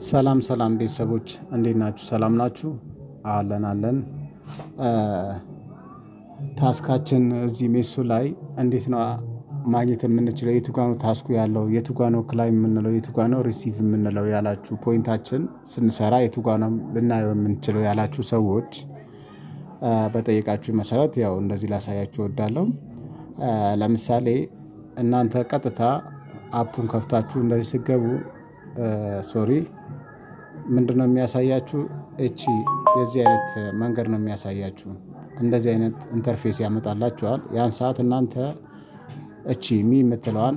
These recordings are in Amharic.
ሰላም ሰላም ቤተሰቦች እንዴት ናችሁ? ሰላም ናችሁ? አለን። ታስካችን እዚህ ሜሶ ላይ እንዴት ነው ማግኘት የምንችለው? የቱ ጋ ነው ታስኩ ያለው? የቱ ጋ ነው ክላይም የምንለው? የቱ ጋ ነው ሪሲቭ የምንለው ያላችሁ ፖይንታችን ስንሰራ የቱ ጋ ነው ልናየው የምንችለው ያላችሁ ሰዎች በጠየቃችሁ መሰረት ያው እንደዚህ ላሳያችሁ እወዳለሁ። ለምሳሌ እናንተ ቀጥታ አፑን ከፍታችሁ እንደዚህ ስትገቡ ምንድነው የሚያሳያችሁ? እቺ የዚህ አይነት መንገድ ነው የሚያሳያችሁ። እንደዚህ አይነት ኢንተርፌስ ያመጣላችኋል። ያን ሰዓት እናንተ እቺ የምትለዋን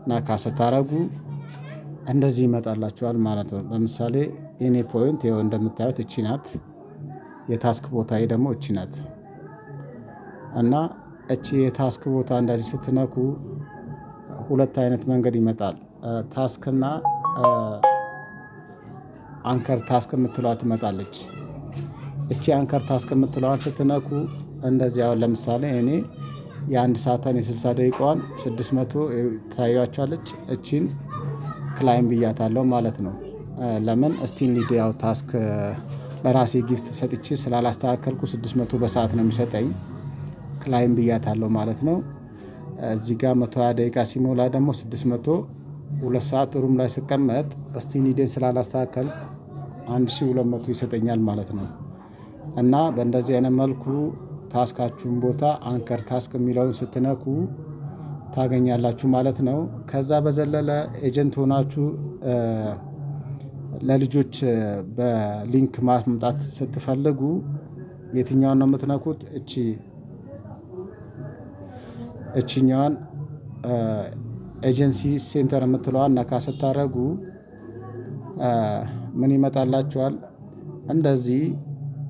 ነካ ስታደርጉ እንደዚህ ይመጣላችኋል ማለት ነው። ለምሳሌ የኔ ፖይንት ይኸው እንደምታዩት እቺ ናት። የታስክ ቦታዬ ደግሞ እቺ ናት። እና እቺ የታስክ ቦታ እንደዚህ ስትነኩ ሁለት አይነት መንገድ ይመጣል። ታስክና አንከር ታስክ የምትለዋ ትመጣለች። እቺ አንከር ታስክ የምትለዋን ስትነኩ እንደዚህ አሁን ለምሳሌ እኔ የአንድ ሰዓቷን የ60 ደቂቃዋን 600 ታያችኋለች። እቺን ክላይም ብያታለሁ ማለት ነው። ለምን እስቲ እንሂድ። ያው ታስክ ለራሴ ጊፍት ሰጥቼ ስላላስተካከልኩ 600 በሰዓት ነው የሚሰጠኝ። ክላይም ብያታለሁ ማለት ነው። እዚህ ጋር 120 ደቂቃ ሲሞላ ደግሞ 600 2 ሰዓት ሩም ላይ ስቀመጥ እስቲ እንሂድን ስላላስተካከልኩ 1200 ይሰጠኛል ማለት ነው። እና በእንደዚህ አይነት መልኩ ታስካችሁን ቦታ አንከር ታስክ የሚለውን ስትነኩ ታገኛላችሁ ማለት ነው። ከዛ በዘለለ ኤጀንት ሆናችሁ ለልጆች በሊንክ ማምጣት ስትፈልጉ የትኛውን ነው የምትነኩት? እቺኛዋን ኤጀንሲ ሴንተር የምትለዋን ነካ ስታደርጉ ምን ይመጣላችኋል? እንደዚህ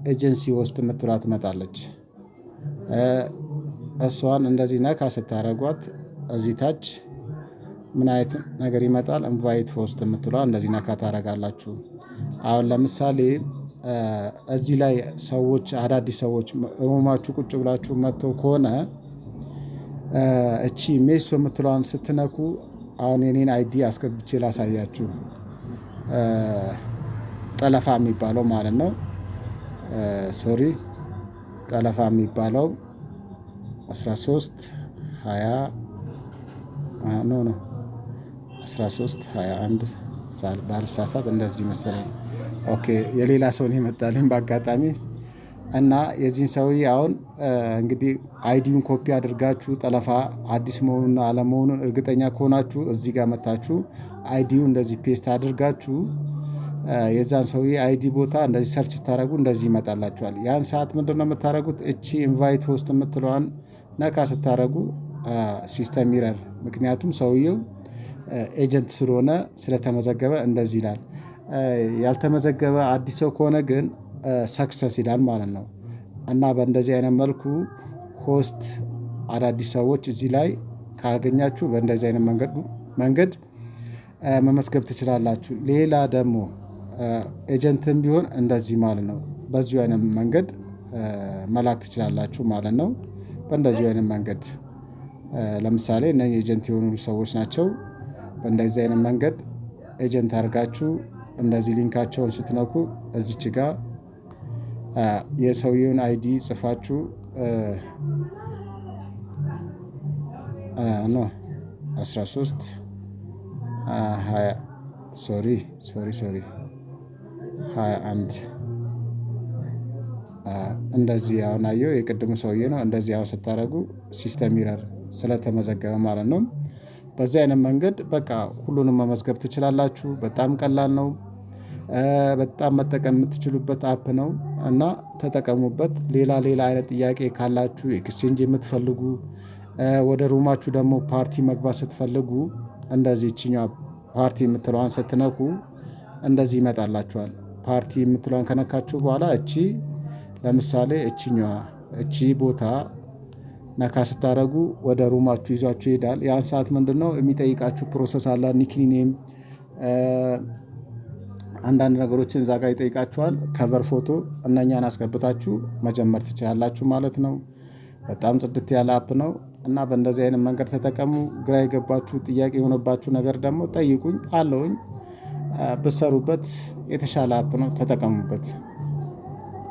ኤጀንሲ ውስጥ የምትለዋ ትመጣለች። እሷን እንደዚህ ነካ ስታደርጓት እዚህ ታች ምን አይነት ነገር ይመጣል? ኢንቫይት ሆስት የምትለዋ እንደዚህ ነካ ታደርጋላችሁ። አሁን ለምሳሌ እዚህ ላይ ሰዎች አዳዲስ ሰዎች ሩማችሁ ቁጭ ብላችሁ መጥተው ከሆነ እቺ ሜሶ የምትለዋን ስትነኩ አሁን የኔን አይዲ አስገብቼ ላሳያችሁ። ጠለፋ የሚባለው ማለት ነው። ጠለፋ የሚባለው 13 20 13 21 ባልሳሳት እንደዚህ መሰለኝ። ኦኬ የሌላ ሰውን የመጣልኝ በአጋጣሚ። እና የዚህን ሰውዬ አሁን እንግዲህ አይዲውን ኮፒ አድርጋችሁ ጠለፋ አዲስ መሆኑንና አለመሆኑን እርግጠኛ ከሆናችሁ እዚህ ጋር መታችሁ አይዲው እንደዚህ ፔስት አድርጋችሁ የዛን ሰውዬ አይዲ ቦታ እንደዚህ ሰርች ስታደርጉ እንደዚህ ይመጣላችኋል። ያን ሰዓት ምንድነው የምታደርጉት? እቺ ኢንቫይት ሆስት የምትለዋን ነካ ስታደርጉ ሲስተም ኢረር፣ ምክንያቱም ሰውየው ኤጀንት ስለሆነ ስለተመዘገበ እንደዚህ ይላል። ያልተመዘገበ አዲስ ሰው ከሆነ ግን ሰክሰስ ይላል ማለት ነው። እና በእንደዚህ አይነት መልኩ ሆስት አዳዲስ ሰዎች እዚህ ላይ ካገኛችሁ በእንደዚህ አይነት መንገድ መመስገብ ትችላላችሁ። ሌላ ደግሞ ኤጀንትም ቢሆን እንደዚህ ማለት ነው። በዚሁ አይነት መንገድ መላክ ትችላላችሁ ማለት ነው። በእንደዚሁ አይነት መንገድ ለምሳሌ እነኚህ ኤጀንት የሆኑ ሰዎች ናቸው። በእንደዚህ አይነት መንገድ ኤጀንት አድርጋችሁ እንደዚህ ሊንካቸውን ስትነኩ እዚች ጋር የሰውየውን አይዲ ጽፋችሁ 13 21 እንደዚህ አሁን አየሁ የቅድሙ ሰውዬ ነው። እንደዚህ አሁን ስታደርጉ ሲስተም ኢረር ስለተመዘገበ ማለት ነው። በዚህ አይነት መንገድ በቃ ሁሉንም መመዝገብ ትችላላችሁ። በጣም ቀላል ነው። በጣም መጠቀም የምትችሉበት አፕ ነው እና ተጠቀሙበት። ሌላ አይነት ጥያቄ ካላችሁ ኤክስቼንጅ የምትፈልጉ ወደ ሩማችሁ ደግሞ ፓርቲ መግባት ስትፈልጉ እንደዚህ እችኛዋ ፓርቲ የምትለዋን ስትነኩ እንደዚህ ይመጣላችኋል። ፓርቲ የምትለዋን ከነካችሁ በኋላ ለምሳሌ እቺ ቦታ ነካ ስታደርጉ ወደ ሩማችሁ ይዟችሁ ይሄዳል። ያን ሰዓት ምንድነው የሚጠይቃችሁ ፕሮሰስ አለ። ኒክኒኔም አንዳንድ ነገሮችን እዛ ጋር ይጠይቃችኋል። ከቨር ፎቶ እነኛን አስገብታችሁ መጀመር ትችላላችሁ ማለት ነው። በጣም ጽድት ያለ አፕ ነው እና በእንደዚህ አይነት መንገድ ተጠቀሙ። ግራ የገባችሁ ጥያቄ የሆነባችሁ ነገር ደግሞ ጠይቁኝ አለውኝ። ብትሰሩበት የተሻለ አፕ ነው፣ ተጠቀሙበት።